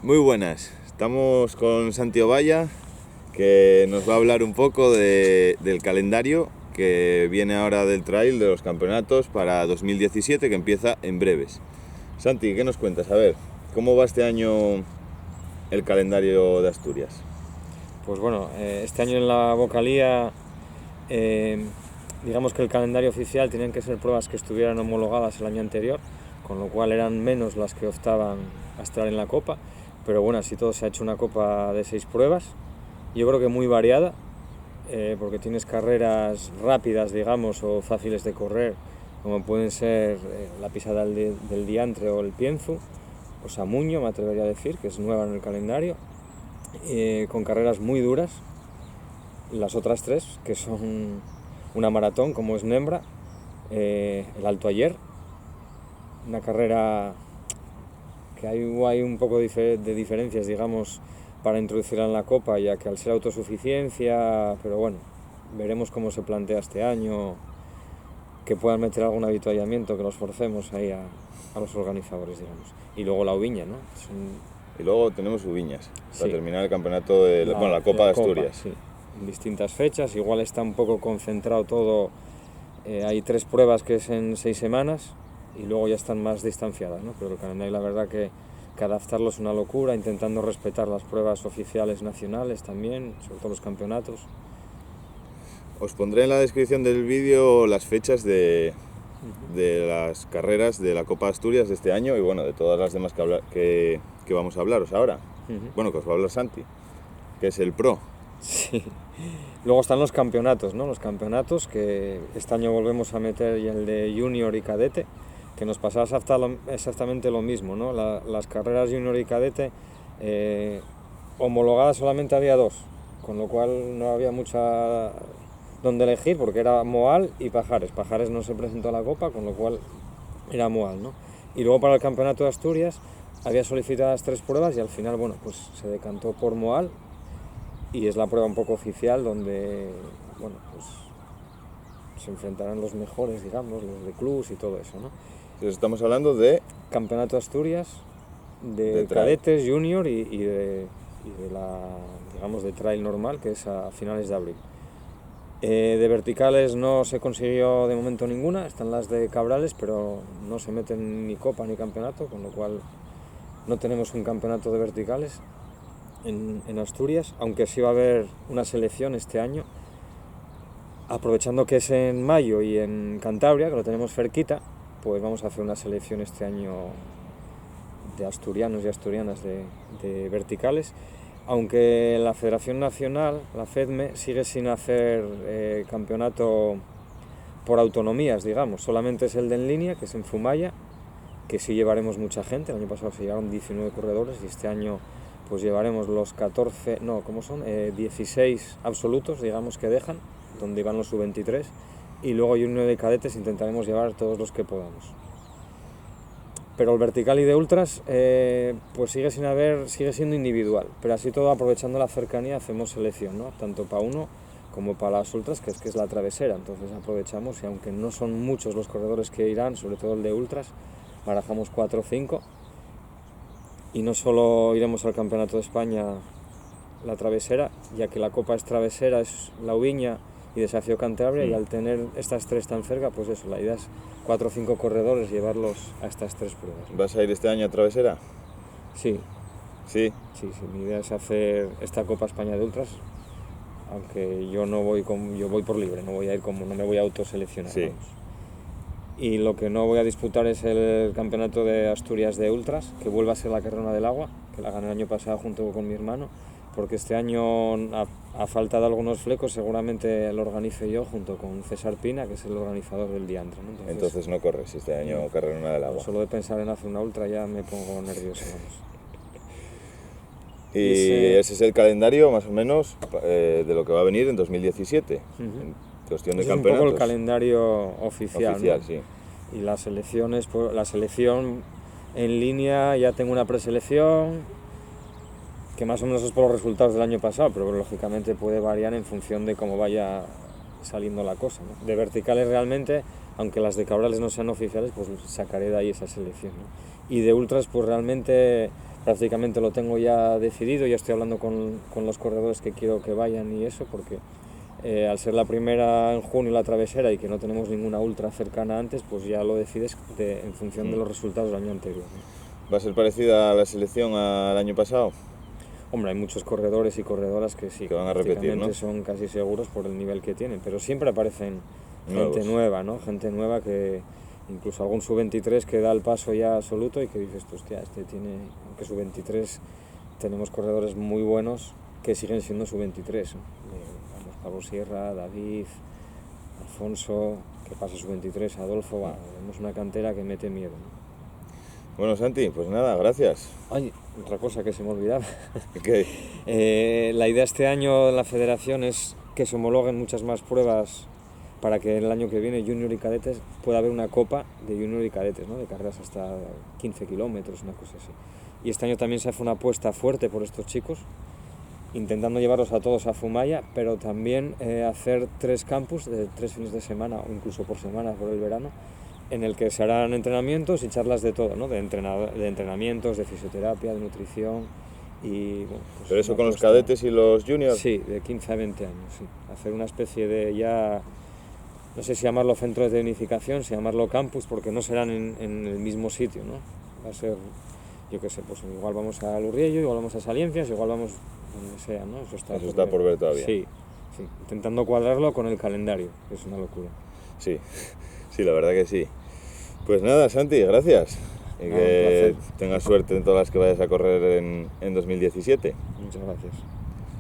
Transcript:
Muy buenas, estamos con Santi Ovalla, que nos va a hablar un poco del calendario que viene ahora del trail de los campeonatos para 2017, que empieza en breves. Santi, ¿qué nos cuentas? A ver, ¿cómo va este año el calendario de Asturias? Pues bueno, este año en la Vocalía, digamos que el calendario oficial tenían que ser pruebas que estuvieran homologadas el año anterior, con lo cual eran menos las que optaban a estar en la Copa, pero bueno, así todo se ha hecho una Copa de 6 pruebas, yo creo que muy variada, porque tienes carreras rápidas, digamos, o fáciles de correr, como pueden ser la pisada del Diantre o el Pienzu, o Samuño, me atrevería a decir, que es nueva en el calendario, con carreras muy duras. Las otras tres, que son una maratón, como es Nembra, el Alto Ayer, una carrera que hay un poco de diferencias, digamos, para introducirla en la Copa, ya que al ser autosuficiencia, pero bueno, veremos cómo se plantea este año, que puedan meter algún avituallamiento, que los forcemos ahí a los organizadores, digamos. Y luego la Ubiña, ¿no? Y luego tenemos Ubiñas, para Sí. terminar el campeonato de la Copa de Asturias. Sí, en distintas fechas, igual está un poco concentrado todo, hay 3 pruebas que es en 6 semanas y luego ya están más distanciadas, ¿no? Pero el calendario, la verdad que adaptarlo es una locura, intentando respetar las pruebas oficiales nacionales también, sobre todo los campeonatos. Os pondré en la descripción del vídeo las fechas de las carreras de la Copa de Asturias de este año y bueno, de todas las demás que vamos a hablaros ahora. Bueno, que os va a hablar Santi, que es el pro. Sí. Luego están los campeonatos, ¿no? Los campeonatos que este año volvemos a meter y el de junior y cadete, que nos pasaba exactamente lo mismo, ¿no? Las carreras junior y cadete homologadas solamente había 2, con lo cual no había mucha donde elegir porque era Moal y Pajares. Pajares no se presentó a la Copa, con lo cual era Moal, ¿no? Y luego para el campeonato de Asturias había solicitadas 3 pruebas y al final, bueno, pues se decantó por Moal y es la prueba un poco oficial donde, bueno, pues se enfrentarán los mejores, digamos, los de clubs y todo eso, ¿no? Entonces estamos hablando de Campeonato de Asturias, de trail. cadetes, junior y de la, digamos, de trail normal, que es a finales de abril. De verticales no se consiguió de momento ninguna, están las de Cabrales, pero no se meten ni copa ni campeonato, con lo cual no tenemos un campeonato de verticales en Asturias, aunque sí va a haber una selección este año, aprovechando que es en mayo y en Cantabria, que lo tenemos cerquita, pues vamos a hacer una selección este año de asturianos y asturianas de verticales, aunque la Federación Nacional, la FEDME, sigue sin hacer campeonato por autonomías, digamos, solamente es el de en línea, que es en Zumaya, que sí llevaremos mucha gente. El año pasado se llevaron 19 corredores y este año pues llevaremos los 14, no, ¿cómo son? 16 absolutos, digamos, que dejan, donde iban los sub-23, y luego junior de cadetes intentaremos llevar todos los que podamos. Pero el vertical y de ultras pues sigue siendo individual, pero así todo aprovechando la cercanía hacemos selección, ¿no? Tanto para uno como para las ultras, que es la travesera, entonces aprovechamos y aunque no son muchos los corredores que irán, sobre todo el de ultras, barajamos 4 o 5 y no solo iremos al Campeonato de España la travesera, ya que la Copa es travesera, es la Ubiña y Desafío Cantabria, y al tener estas 3 tan cerca, pues eso, la idea es 4 o 5 corredores llevarlos a estas 3 pruebas. ¿Vas a ir este año a travesera? Sí. Sí. Sí, mi idea es hacer esta Copa España de Ultras, aunque yo voy por libre, no me voy a autoseleccionar. Sí. Vamos. Y lo que no voy a disputar es el campeonato de Asturias de Ultras, que vuelve a ser la Carrera del Agua, que la gané el año pasado junto con mi hermano, porque este año, a falta de algunos flecos, seguramente lo organice yo junto con César Pina, que es el organizador del Diantre, ¿no? Entonces no corres este año no, Carrera del Agua. Solo de pensar en hacer una ultra ya me pongo nervioso, vamos. Y ese es el calendario más o menos de lo que va a venir en 2017, en cuestión de campeonatos. Es un poco el calendario oficial, ¿no? Sí. Y las selecciones, pues, la selección en línea, ya tengo una preselección que más o menos es por los resultados del año pasado, pero lógicamente puede variar en función de cómo vaya saliendo la cosa, ¿no? De verticales realmente, aunque las de Cabrales no sean oficiales, pues sacaré de ahí esa selección, ¿no? Y de ultras, pues realmente prácticamente lo tengo ya decidido, ya estoy hablando con los corredores que quiero que vayan y eso, porque al ser la primera en junio la travesera y que no tenemos ninguna ultra cercana antes, pues ya lo decides en función de los resultados del año anterior, ¿no? ¿Va a ser parecida a la selección al año pasado? Hombre, hay muchos corredores y corredoras que sí, que van a repetir, ¿no? Son casi seguros por el nivel que tienen, pero siempre aparecen Nuevos. gente nueva, ¿no? Gente nueva que incluso algún sub-23 que da el paso ya absoluto y que dices, hostia, este tiene, aunque sub-23 tenemos corredores muy buenos que siguen siendo sub-23, ¿no? Vamos, Pablo Sierra, David, Alfonso, que pasa sub-23, Adolfo, bueno, tenemos una cantera que mete miedo, ¿no? Bueno, Santi, pues nada, gracias. Ay, otra cosa que se me olvidaba. Okay. La idea este año de la federación es que se homologuen muchas más pruebas para que el año que viene junior y cadetes pueda haber una copa de junior y cadetes, ¿no? De carreras hasta 15 kilómetros, una cosa así. Y este año también se hace una apuesta fuerte por estos chicos, intentando llevarlos a todos a Fumaya, pero también hacer 3 campus de 3 fines de semana o incluso por semana por el verano, en el que se harán entrenamientos y charlas de todo, ¿no? De entrenamientos, de fisioterapia, de nutrición y... Bueno, pues ¿pero eso con los cadetes y los juniors? Sí, de 15 a 20 años, sí. Hacer una especie de ya... No sé si llamarlo centro de tecnificación, si llamarlo campus, porque no serán en el mismo sitio, ¿no? Va a ser, yo qué sé, pues igual vamos a Lurriello, igual vamos a Saliencias, igual vamos donde sea, ¿no? Eso está por ver todavía. Sí, sí, intentando cuadrarlo con el calendario, que es una locura. Sí, sí, la verdad que sí. Pues nada, Santi, gracias. Y que tengas suerte en todas las que vayas a correr en 2017. Muchas gracias.